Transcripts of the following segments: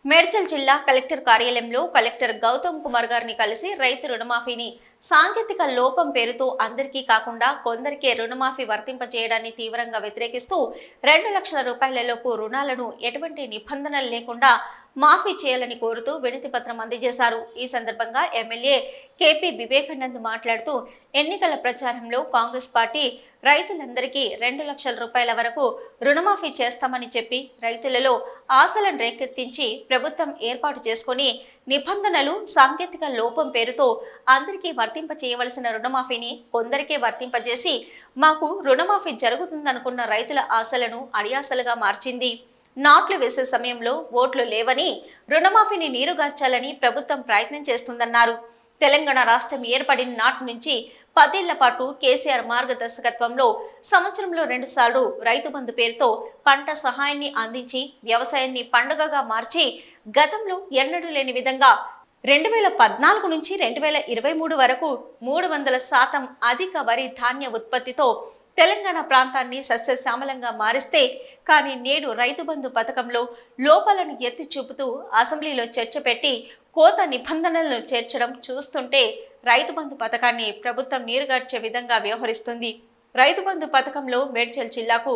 మేడ్చల్ జిల్లా కలెక్టర్ కార్యాలయంలో కలెక్టర్ గౌతమ్ కుమార్ గారిని కలిసి రైతు రుణమాఫీని సాంకేతిక లోపం పేరుతో అందరికీ కాకుండా కొందరికే రుణమాఫీ వర్తింపజేయడాన్ని తీవ్రంగా వ్యతిరేకిస్తూ 2 లక్షల రూపాయలలోపు రుణాలను ఎటువంటి నిబంధనలు లేకుండా మాఫీ చేయాలని కోరుతూ వినతి పత్రం అందజేశారు. ఈ సందర్భంగా ఎమ్మెల్యే కేపీ వివేకానంద్ మాట్లాడుతూ ఎన్నికల ప్రచారంలో కాంగ్రెస్ పార్టీ రైతులందరికీ 2 లక్షల రూపాయల వరకు రుణమాఫీ చేస్తామని చెప్పి రైతులలో ఆశలను రేకెత్తించి ప్రభుత్వం ఏర్పాటు చేసుకుని నిబంధనలు సాంకేతిక లోపం పేరుతో అందరికీ వర్తింప చేయవలసిన రుణమాఫీని కొందరికే వర్తింపజేసి మాకు రుణమాఫీ జరుగుతుందనుకున్న రైతుల ఆశలను అడియాసలుగా మార్చింది. నాట్లు వేసే సమయంలో ఓట్లు లేవని రుణమాఫీని నీరుగార్చాలని ప్రభుత్వం ప్రయత్నం చేస్తుందన్నారు. తెలంగాణ రాష్ట్రం ఏర్పడిన నాటి నుంచి 10 ఏళ్ల పాటు కేసీఆర్ మార్గదర్శకత్వంలో సంవత్సరంలో 2 సార్లు రైతు బంధు పేరుతో పంట సహాయాన్ని అందించి వ్యవసాయాన్ని పండుగగా మార్చి గతంలో ఎన్నడూ లేని విధంగా 2014 నుంచి 2023 వరకు 300% అధిక వరి ధాన్య ఉత్పత్తితో తెలంగాణ ప్రాంతాన్ని సస్యశ్యామలంగా మారిస్తే కానీ నేడు రైతు బంధు పథకంలో లోపాలను ఎత్తి చూపుతూ అసెంబ్లీలో చర్చ పెట్టి కోత నిబంధనలను చేర్చడం చూస్తుంటే రైతు బంధు పథకాన్ని ప్రభుత్వం నీరుగార్చే విధంగా వ్యవహరిస్తుంది. రైతు బంధు పథకంలో మేడ్చల్ జిల్లాకు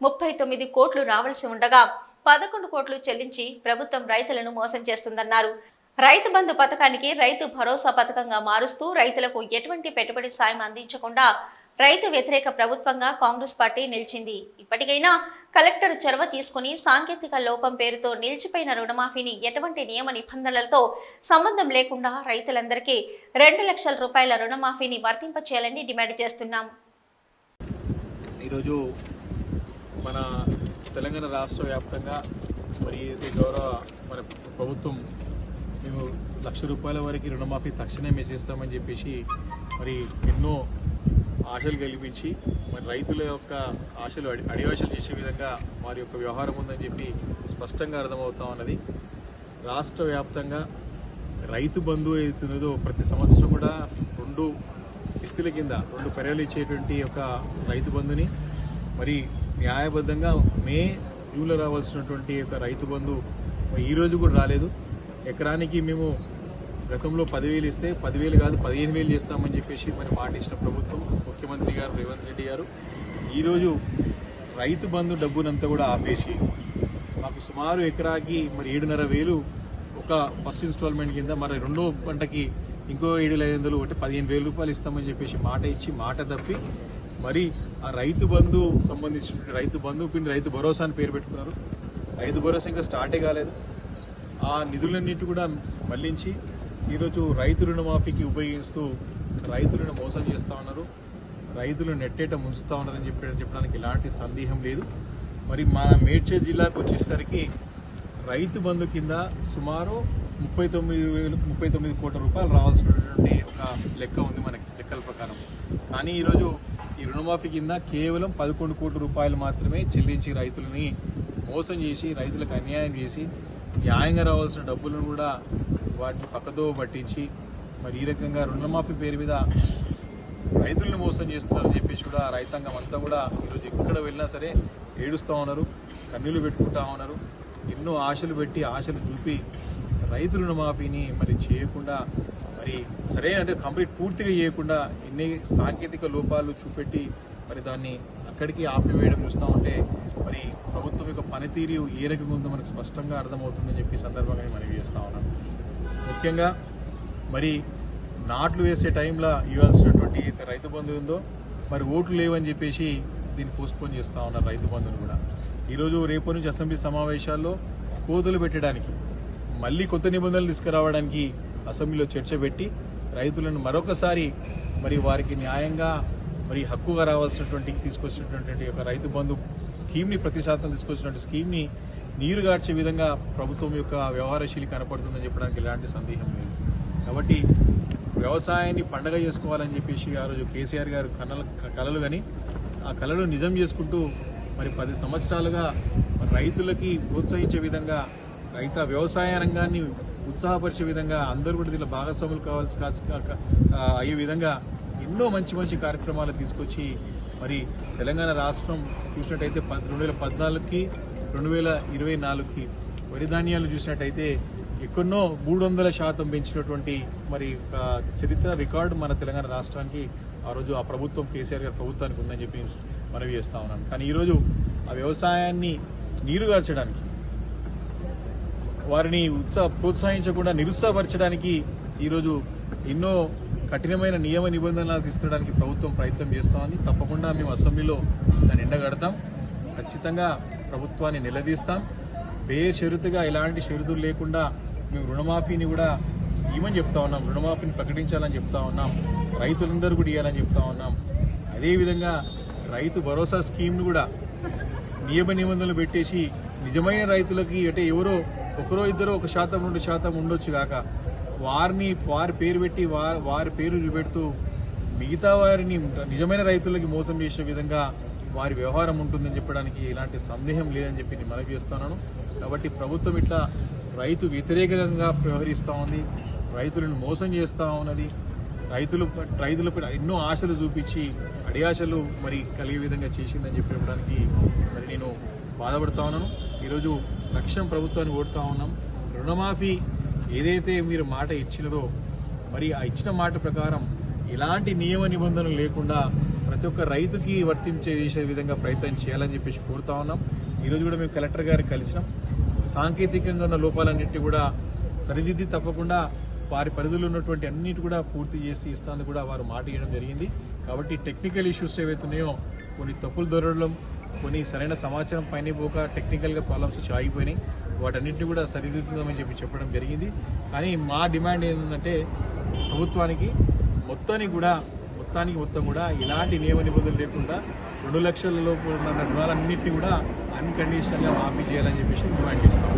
39 కోట్లు రావాల్సి ఉండగా 11 కోట్లు చెల్లించి ప్రభుత్వం రైతులను మోసం చేస్తుందన్నారు. రైతు బంధు పథకానికి రైతు భరోసా పథకంగా మారుస్తూ రైతులకు ఎటువంటి పెట్టుబడి సాయం అందించకుండా రైతు వ్యతిరేక ప్రభుత్వంగా కాంగ్రెస్ పార్టీ నిలిచింది. ఇప్పటికైనా కలెక్టర్ చొరవ తీసుకుని సాంకేతిక లోపం పేరుతో నిలిచిపోయిన రుణమాఫీని ఎటువంటి నియమ నిబంధనలతో సంబంధం లేకుండా రైతులందరికీ 2 లక్షల రూపాయల రుణమాఫీని వర్తింపచేయాలని డిమాండ్ చేస్తున్నాం. ఈరోజు మన తెలంగాణ రాష్ట్ర వ్యాప్తంగా మరి గౌరవ మన ప్రభుత్వం మేము 1 లక్ష రూపాయల వరకు రుణమాఫీ తక్షణమే చేస్తామని చెప్పేసి మరి ఎన్నో ఆశలు కల్పించి మరి రైతుల యొక్క ఆశలు అడియాశలు చేసే విధంగా వారి యొక్క వ్యవహారం ఉందని చెప్పి స్పష్టంగా అర్థమవుతా ఉన్నది. రాష్ట్ర వ్యాప్తంగా రైతు బంధు ఏదైతున్నదో ప్రతి సంవత్సరం కూడా 2 కిస్తుల కింద 2 పెరలు ఇచ్చేటువంటి ఒక రైతు బంధుని మరి న్యాయబద్ధంగా మే జూన్లో రావాల్సినటువంటి ఒక రైతు బంధు ఈరోజు కూడా రాలేదు. ఎకరానికి మేము గతంలో 10,000 ఇస్తే 10,000 కాదు 15,000 చేస్తామని చెప్పేసి మరి మాట ఇచ్చిన ప్రభుత్వం ముఖ్యమంత్రి గారు రేవంత్ రెడ్డి గారు ఈరోజు రైతు బంధు డబ్బునంతా కూడా ఆపేసి మాకు సుమారు ఎకరాకి మరి 7,500 ఒక ఫస్ట్ ఇన్స్టాల్మెంట్ కింద మరి రెండో పంటకి ఇంకో 7,500 అంటే 15,000 రూపాయలు ఇస్తామని చెప్పేసి మాట ఇచ్చి మాట తప్పి మరి ఆ రైతు బంధు సంబంధించిన రైతు బంధు పిన్ రైతు భరోసా అని పేరు పెట్టుకున్నారు. రైతు భరోసా ఇంకా స్టార్టే కాలేదు. ఆ నిధులన్నిటి కూడా మళ్లించి ఈరోజు రైతు రుణమాఫీకి ఉపయోగిస్తూ రైతులను మోసం చేస్తూ ఉన్నారు, రైతులు నెట్టేట ముంచుతూ ఉన్నారని చెప్పడానికి ఎలాంటి సందేహం లేదు. మరి మన మేడ్చల్ జిల్లాకు వచ్చేసరికి రైతు బంధు కింద సుమారు 39 కోట్ల రూపాయలు రావాల్సినటువంటి ఒక లెక్క ఉంది మనకి లెక్కల ప్రకారం. కానీ ఈరోజు ఈ రుణమాఫీ కింద కేవలం 11 కోట్ల రూపాయలు మాత్రమే చెల్లించి రైతులని మోసం చేసి రైతులకు అన్యాయం చేసి న్యాయంగా రావాల్సిన డబ్బులను కూడా వాటిని పక్కదో పట్టించి మరి ఈ రకంగా రుణమాఫీ పేరు మీద రైతులను మోసం చేస్తున్నారని చెప్పేసి కూడా రైతాంగం అంతా కూడా ఈరోజు ఎక్కడ వెళ్ళినా సరే ఏడుస్తూ ఉన్నారు, కన్నీళ్లు పెట్టుకుంటా ఉన్నారు. ఎన్నో ఆశలు పెట్టి ఆశలు చూపి రైతు రుణమాఫీని మరి చేయకుండా మరి సరైన అంటే కంప్లీట్ పూర్తిగా చేయకుండా ఎన్ని సాంకేతిక లోపాలు చూపెట్టి మరి దాన్ని అక్కడికి ఆపివేయడం చూస్తూ ఉంటే మరి ప్రభుత్వం యొక్క పనితీరు ఏ రకంగా ఉందో మనకు స్పష్టంగా అర్థమవుతుందని చెప్పి సందర్భంగా మనవి చేస్తూ ఉన్నాను. ముఖ్యంగా మరి నాట్లు వేసే టైంలో ఇవ్వాల్సినటువంటి రైతు బంధు ఉందో మరి ఓట్లు లేవని చెప్పేసి దీన్ని పోస్ట్పోన్ చేస్తూ ఉన్నారు రైతు బంధుని కూడా. ఈరోజు రేపు నుంచి అసెంబ్లీ సమావేశాల్లో కోతలు పెట్టడానికి మళ్ళీ కొత్త నిబంధనలు తీసుకురావడానికి అసెంబ్లీలో చర్చ పెట్టి రైతులను మరొకసారి మరి వారికి న్యాయంగా మరి హక్కుగా రావాల్సినటువంటి తీసుకొచ్చినటువంటి ఒక రైతు బంధు స్కీమ్ని ప్రతిశాతం తీసుకొచ్చినటువంటి స్కీమ్ని నీరుగార్చే విధంగా ప్రభుత్వం యొక్క వ్యవహారశీలి కనపడుతుందని చెప్పడానికి ఎలాంటి సందేహం లేదు. కాబట్టి వ్యవసాయాన్ని పండగ చేసుకోవాలని చెప్పేసి ఆ రోజు కేసీఆర్ గారు కలలు కానీ ఆ కళలు నిజం చేసుకుంటూ మరి 10 సంవత్సరాలుగా రైతులకి ప్రోత్సహించే విధంగా వ్యవసాయ రంగాన్ని ఉత్సాహపరిచే విధంగా అందరూ కూడా దీనిలో భాగస్వాములు అయ్యే విధంగా ఎన్నో మంచి కార్యక్రమాలు తీసుకొచ్చి మరి తెలంగాణ రాష్ట్రం చూసినట్టయితే 2014కి 2024కి వరి ధాన్యాలు చూసినట్టయితే ఎక్కడో 300% పెంచినటువంటి మరి చరిత్ర రికార్డు మన తెలంగాణ రాష్ట్రానికి ఆ రోజు ఆ ప్రభుత్వం కేసీఆర్ గారి ప్రభుత్వానికి ఉందని చెప్పి మనవి చేస్తా ఉన్నాను. కానీ ఈరోజు ఆ వ్యవసాయాన్ని నీరుగార్చడానికి, వారిని ప్రోత్సహించకుండా నిరుత్సాహపరచడానికి ఈరోజు ఎన్నో కఠినమైన నియమ నిబంధనలు తీసుకురావడానికి ప్రభుత్వం ప్రయత్నం చేస్తూ ఉంది. తప్పకుండా మేము అసెంబ్లీలో దాన్ని ఎండగడతాం. ఖచ్చితంగా ప్రభుత్వాన్ని నిలదీస్తాం. బేషరతుగా ఎలాంటి షరతులు లేకుండా మేము రుణమాఫీని కూడా ఇవ్వమని చెప్తా ఉన్నాం, రుణమాఫీని ప్రకటించాలని చెప్తా ఉన్నాం, రైతులందరూ కూడా ఇవ్వాలని చెప్తా ఉన్నాం. అదేవిధంగా రైతు భరోసా స్కీమ్ను కూడా నియమ నిబంధనలు పెట్టేసి నిజమైన రైతులకి అంటే ఎవరో ఒకరో ఇద్దరో 1% 2% ఉండొచ్చు కాక వారి పేరు పెట్టి వారి పేరు చూపెడుతూ మిగతా వారిని నిజమైన రైతులకి మోసం చేసే విధంగా వారి వ్యవహారం ఉంటుందని చెప్పడానికి ఎలాంటి సందేహం లేదని చెప్పి నేను మనవి చేస్తున్నాను. కాబట్టి ప్రభుత్వం ఇట్లా రైతు వ్యతిరేకంగా వ్యవహరిస్తూ ఉంది, రైతులను మోసం చేస్తూ ఉన్నది, రైతులపై ఎన్నో ఆశలు చూపించి అడియాశలు మరి కలిగే విధంగా చేసిందని చెప్పడానికి మరి నేను బాధపడతా ఉన్నాను. ఈరోజు తక్షణం ప్రభుత్వాన్ని కోరుతా ఉన్నాం, రుణమాఫీ ఏదైతే మీరు మాట ఇచ్చినారో మరి ఆ ఇచ్చిన మాట ప్రకారం ఎలాంటి నియమ నిబంధనలు లేకుండా ప్రతి ఒక్క రైతుకి వర్తించే విధంగా ప్రయత్నం చేయాలని చెప్పేసి కోరుతా ఉన్నాం. ఈరోజు కూడా మేము కలెక్టర్ గారికి కలిసినాం. సాంకేతికంగా ఉన్న లోపాలన్నింటినీ కూడా సరిదిద్ది తప్పకుండా వారి పరిధిలో ఉన్నటువంటి అన్నిటి కూడా పూర్తి చేసి ఇస్తానని కూడా వారు మాట ఇవ్వడం జరిగింది. కాబట్టి టెక్నికల్ ఇష్యూస్ ఏవైతున్నాయో కొన్ని తప్పులు దొరకడం, కొన్ని సరైన సమాచారం పైన పోక టెక్నికల్గా ప్రాబ్లమ్స్ వచ్చి ఆగిపోయినాయి, వాటన్నింటినీ కూడా సరిదిద్దుదామని చెప్పడం జరిగింది. కానీ మా డిమాండ్ ఏంటంటే ప్రభుత్వానికి మొత్తం కూడా ఎలాంటి నియమ నిబంధనలు లేకుండా 2 లక్షల లోపు ఉన్న రుణాలన్నింటినీ కూడా అన్కండిషనల్గా మాఫీ చేయాలని చెప్పేసి డిమాండ్ చేస్తాం.